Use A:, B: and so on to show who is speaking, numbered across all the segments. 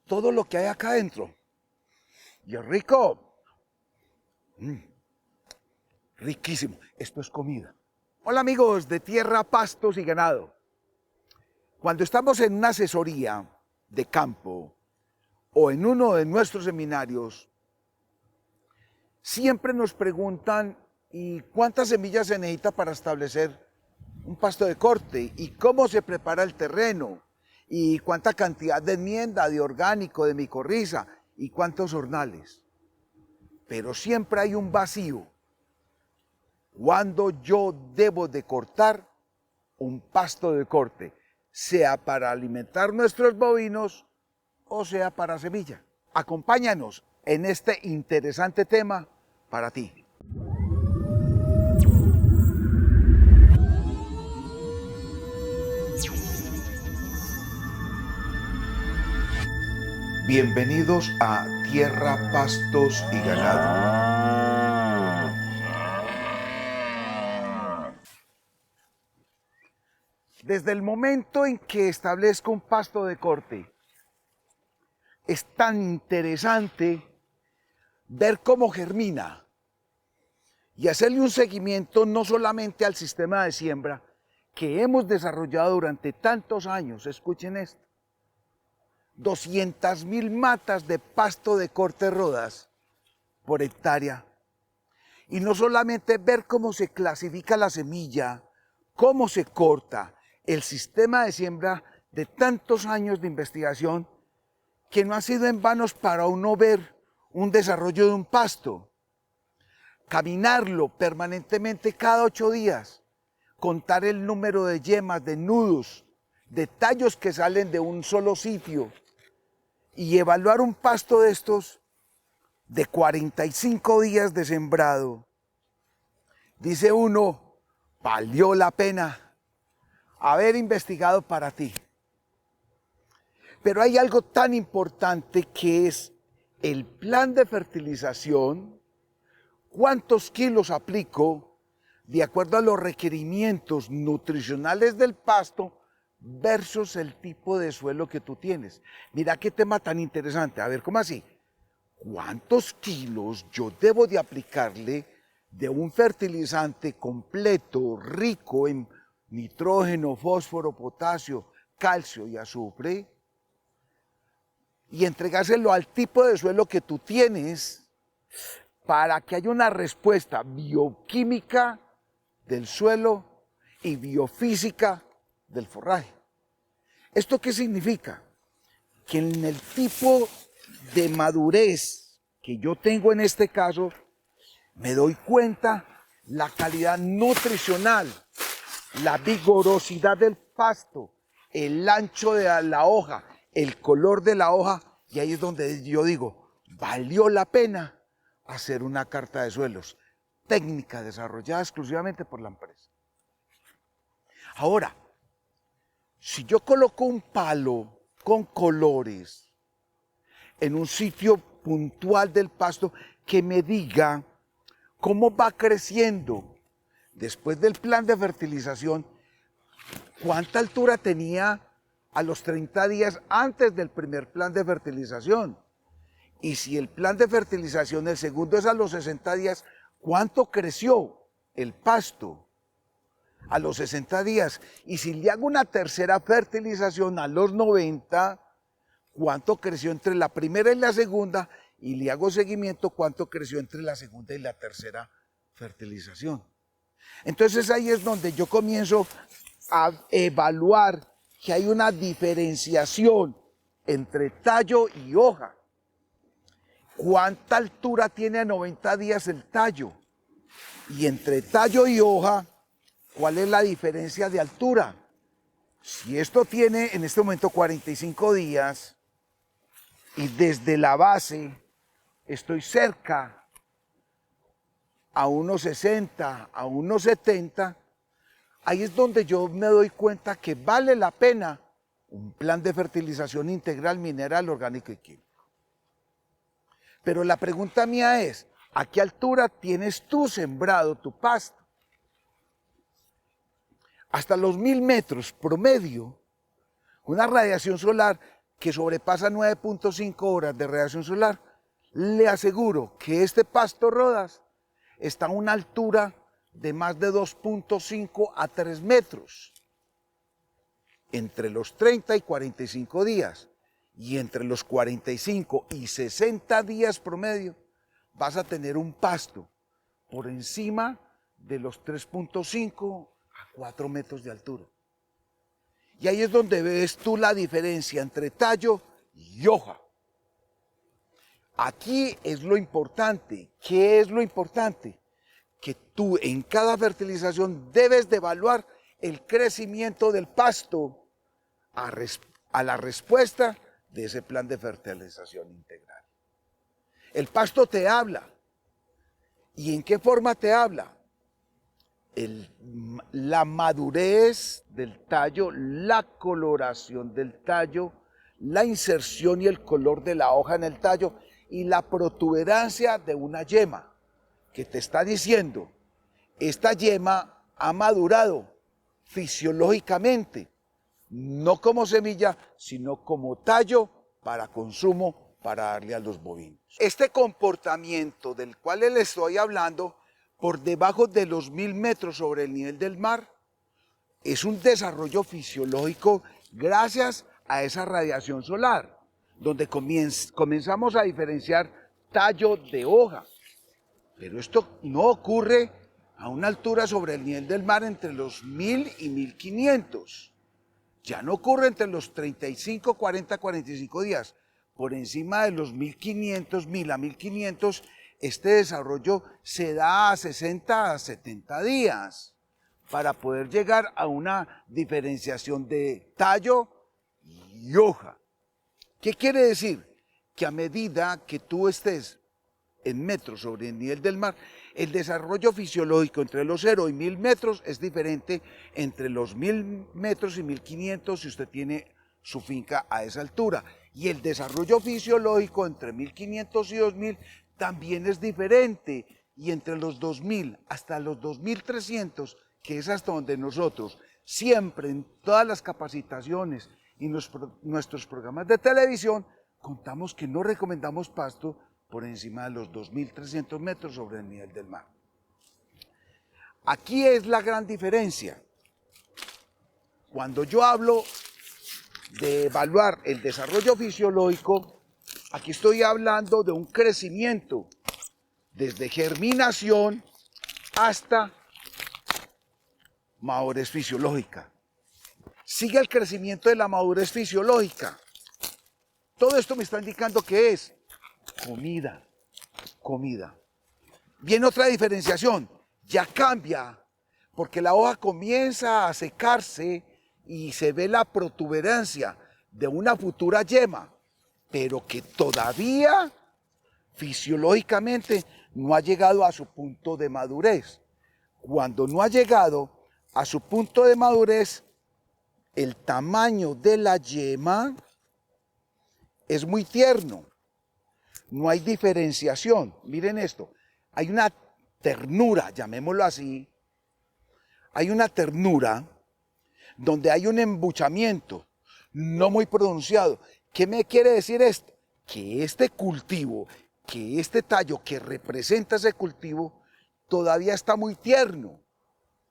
A: todo lo que hay acá adentro. Y es rico. Riquísimo. Esto es comida. Hola amigos de Tierra, Pastos y Ganado. Cuando estamos en una asesoría de campo o en uno de nuestros seminarios, siempre nos preguntan ¿y cuántas semillas se necesita para establecer un pasto de corte? ¿Y cómo se prepara el terreno? ¿Y cuánta cantidad de enmienda, de orgánico, de micorriza? ¿Y cuántos hornales? Pero siempre hay un vacío. ¿Cuándo yo debo de cortar un pasto de corte? Sea para alimentar nuestros bovinos o sea para semilla. Acompáñanos en este interesante tema para ti. Bienvenidos a Tierra, Pastos y Ganado. Desde el momento en que establezco un pasto de corte, es tan interesante ver cómo germina y hacerle un seguimiento no solamente al sistema de siembra que hemos desarrollado durante tantos años. Escuchen esto: 200.000 matas de pasto de corte rodas por hectárea. Y no solamente ver cómo se clasifica la semilla, cómo se corta, el sistema de siembra de tantos años de investigación que no ha sido en vano para uno ver un desarrollo de un pasto, caminarlo permanentemente cada 8 días, contar el número de yemas, de nudos, de tallos que salen de un solo sitio y evaluar un pasto de estos de 45 días de sembrado. Dice uno, valió la pena haber investigado para ti. Pero hay algo tan importante que es el plan de fertilización, cuántos kilos aplico de acuerdo a los requerimientos nutricionales del pasto versus el tipo de suelo que tú tienes. Mira qué tema tan interesante. A ver, ¿cómo así? ¿Cuántos kilos yo debo de aplicarle de un fertilizante completo, rico en nitrógeno, fósforo, potasio, calcio y azufre, y entregárselo al tipo de suelo que tú tienes para que haya una respuesta bioquímica del suelo y biofísica del forraje? ¿Esto qué significa? Que en el tipo de madurez que yo tengo en este caso, me doy cuenta la calidad nutricional, la vigorosidad del pasto, el ancho de la hoja, el color de la hoja, y ahí es donde yo digo, valió la pena hacer una carta de suelos, técnica desarrollada exclusivamente por la empresa. Ahora, si yo coloco un palo con colores en un sitio puntual del pasto que me diga cómo va creciendo después del plan de fertilización, cuánta altura tenía a los 30 días antes del primer plan de fertilización, y si el plan de fertilización, el segundo, es a los 60 días, cuánto creció el pasto a los 60 días, y si le hago una tercera fertilización a los 90, cuánto creció entre la primera y la segunda, y le hago seguimiento cuánto creció entre la segunda y la tercera fertilización. Entonces ahí es donde yo comienzo a evaluar que hay una diferenciación entre tallo y hoja. ¿Cuánta altura tiene a 90 días el tallo? Y entre tallo y hoja, ¿cuál es la diferencia de altura? Si esto tiene en este momento 45 días y desde la base estoy cerca a unos 60, a unos 70, ahí es donde yo me doy cuenta que vale la pena un plan de fertilización integral, mineral, orgánico y químico. Pero la pregunta mía es, ¿a qué altura tienes tú sembrado tu pasto? Hasta los 1000 metros promedio, una radiación solar que sobrepasa 9.5 horas de radiación solar, le aseguro que este pasto Rodas está a una altura de más de 2.5 a 3 metros entre los 30 y 45 días. Y entre los 45 y 60 días promedio vas a tener un pasto por encima de los 3.5 a 4 metros de altura. Y ahí es donde ves tú la diferencia entre tallo y hoja. Aquí es lo importante. ¿Qué es lo importante? Que tú en cada fertilización debes de evaluar el crecimiento del pasto a la respuesta de ese plan de fertilización integral. El pasto te habla. ¿Y en qué forma te habla? La madurez del tallo, la coloración del tallo, la inserción y el color de la hoja en el tallo y la protuberancia de una yema que te está diciendo, esta yema ha madurado fisiológicamente, no como semilla, sino como tallo para consumo, para darle a los bovinos. Este comportamiento del cual les estoy hablando, por debajo de los 1000 metros sobre el nivel del mar, es un desarrollo fisiológico gracias a esa radiación solar, donde comenzamos a diferenciar tallo de hoja. Pero esto no ocurre a una altura sobre el nivel del mar entre los 1000 y 1500. Ya no ocurre entre los 35, 40, 45 días. Por encima de los 1500, 1000 a 1500, este desarrollo se da a 60 a 70 días para poder llegar a una diferenciación de tallo y hoja. ¿Qué quiere decir? Que a medida que tú estés en metros sobre el nivel del mar, el desarrollo fisiológico entre los 0 y 1000 metros es diferente entre los 1000 metros y 1500 si usted tiene su finca a esa altura. Y el desarrollo fisiológico entre 1500 y 2000 también es diferente. Y entre los 2000 hasta los 2300, que es hasta donde nosotros siempre en todas las capacitaciones y nuestros programas de televisión contamos que no recomendamos pasto por encima de los 2300 metros sobre el nivel del mar. Aquí es la gran diferencia. Cuando yo hablo de evaluar el desarrollo fisiológico, aquí estoy hablando de un crecimiento desde germinación hasta madurez fisiológica. Sigue el crecimiento de la madurez fisiológica. Todo esto me está indicando que es comida, comida. Viene otra diferenciación, ya cambia, porque la hoja comienza a secarse y se ve la protuberancia de una futura yema, pero que todavía fisiológicamente no ha llegado a su punto de madurez. Cuando no ha llegado a su punto de madurez, el tamaño de la yema es muy tierno. No hay diferenciación. Miren esto, hay una ternura, llamémoslo así, hay una ternura donde hay un embuchamiento no muy pronunciado. ¿Qué me quiere decir esto? Que este cultivo, que este tallo que representa ese cultivo, todavía está muy tierno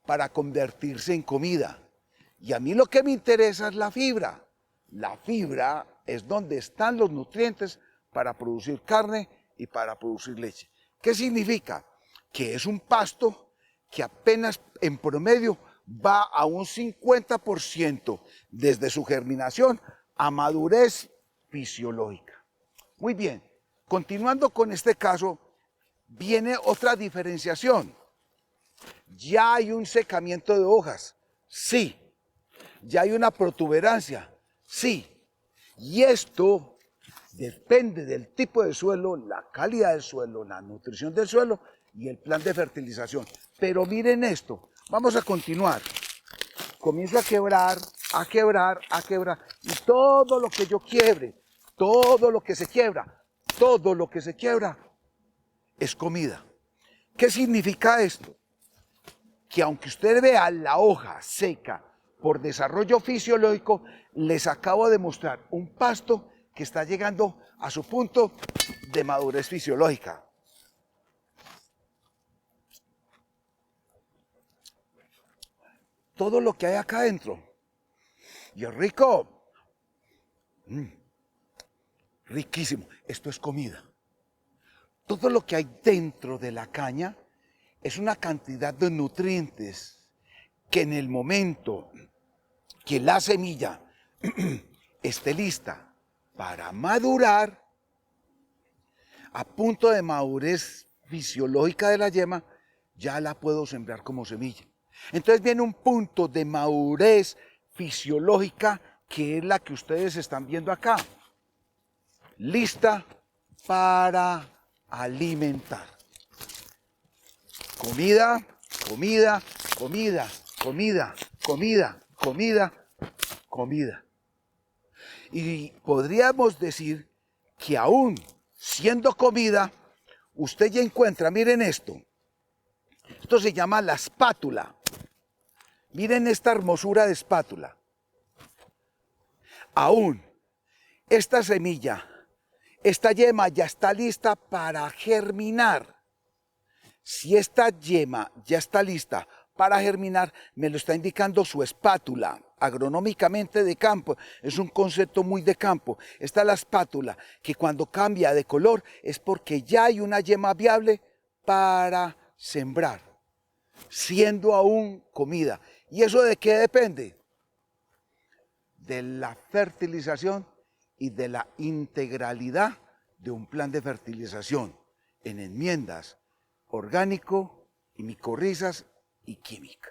A: para convertirse en comida. Y a mí lo que me interesa es la fibra. La fibra es donde están los nutrientes para producir carne y para producir leche. ¿Qué significa? Que es un pasto que apenas en promedio va a un 50% desde su germinación a madurez fisiológica. Muy bien, continuando con este caso, viene otra diferenciación. Ya hay un secamiento de hojas, sí. Ya hay una protuberancia, sí. Y esto depende del tipo de suelo, la calidad del suelo, la nutrición del suelo y el plan de fertilización. Pero miren esto, vamos a continuar. Comienzo a quebrar, a quebrar, a quebrar. Y todo lo que yo quiebre, todo lo que se quiebra, todo lo que se quiebra es comida. ¿Qué significa esto? Que aunque usted vea la hoja seca por desarrollo fisiológico, les acabo de mostrar un pasto que está llegando a su punto de madurez fisiológica. Todo lo que hay acá adentro, y es rico, riquísimo, esto es comida. Todo lo que hay dentro de la caña es una cantidad de nutrientes que en el momento que la semilla esté lista para madurar, a punto de madurez fisiológica de la yema, ya la puedo sembrar como semilla. Entonces viene un punto de madurez fisiológica que es la que ustedes están viendo acá. Lista para alimentar. Comida, comida, comida, comida, comida, comida, comida. Y podríamos decir que aún siendo comida, usted ya encuentra, miren esto. Esto se llama la espátula. Miren esta hermosura de espátula. Aún esta semilla, esta yema ya está lista para germinar. Si esta yema ya está lista para germinar, me lo está indicando su espátula. Agronómicamente de campo, es un concepto muy de campo. Está la espátula, que cuando cambia de color es porque ya hay una yema viable para sembrar, siendo aún comida. ¿Y eso de qué depende? De la fertilización y de la integralidad de un plan de fertilización en enmiendas orgánico y micorrizas y química.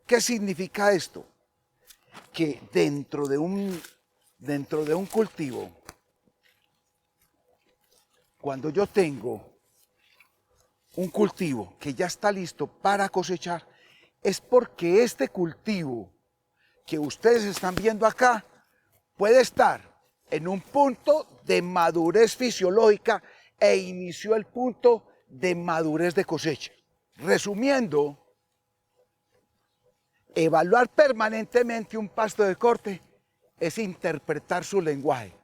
A: ¿Qué significa esto? Que dentro de un cultivo, cuando yo tengo un cultivo que ya está listo para cosechar, es porque este cultivo que ustedes están viendo acá puede estar en un punto de madurez fisiológica e inició el punto de madurez de cosecha. Resumiendo, evaluar permanentemente un pasto de corte es interpretar su lenguaje.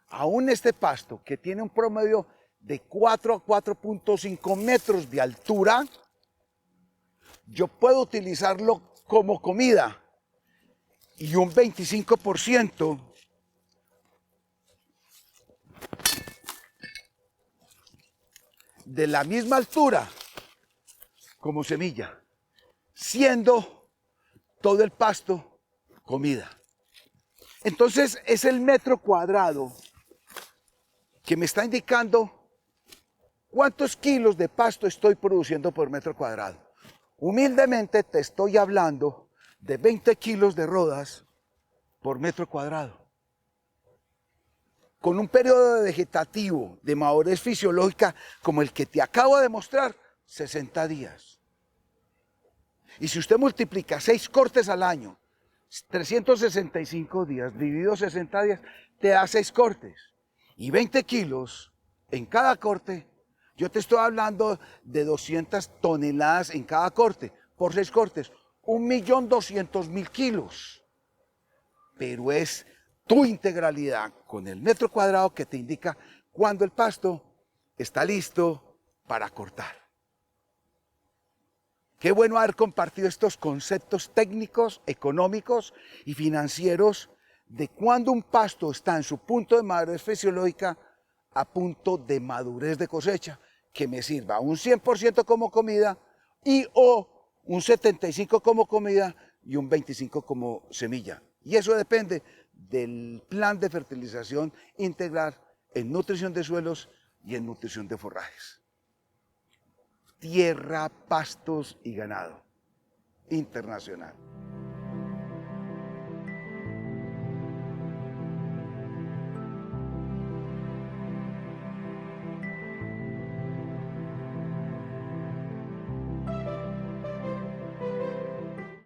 A: Aún este pasto, que tiene un promedio de 4 a 4.5 metros de altura, yo puedo utilizarlo como comida y un 25% de la misma altura como semilla, siendo todo el pasto comida. Entonces es el metro cuadrado que me está indicando cuántos kilos de pasto estoy produciendo por metro cuadrado. Humildemente te estoy hablando de 20 kilos de rodas por metro cuadrado. Con un periodo vegetativo de madurez fisiológica como el que te acabo de mostrar, 60 días. Y si usted multiplica 6 cortes al año, 365 días dividido 60 días, te da 6 cortes. Y 20 kilos en cada corte, yo te estoy hablando de 200 toneladas en cada corte, por 6 cortes, 1.200.000 kilos. Pero es tu integralidad con el metro cuadrado que te indica cuando el pasto está listo para cortar. Qué bueno haber compartido estos conceptos técnicos, económicos y financieros de cuando un pasto está en su punto de madurez fisiológica a punto de madurez de cosecha, que me sirva un 100% como comida y o un 75% como comida y un 25% como semilla. Y eso depende del plan de fertilización integral en nutrición de suelos y en nutrición de forrajes. Tierra, pastos y ganado internacional.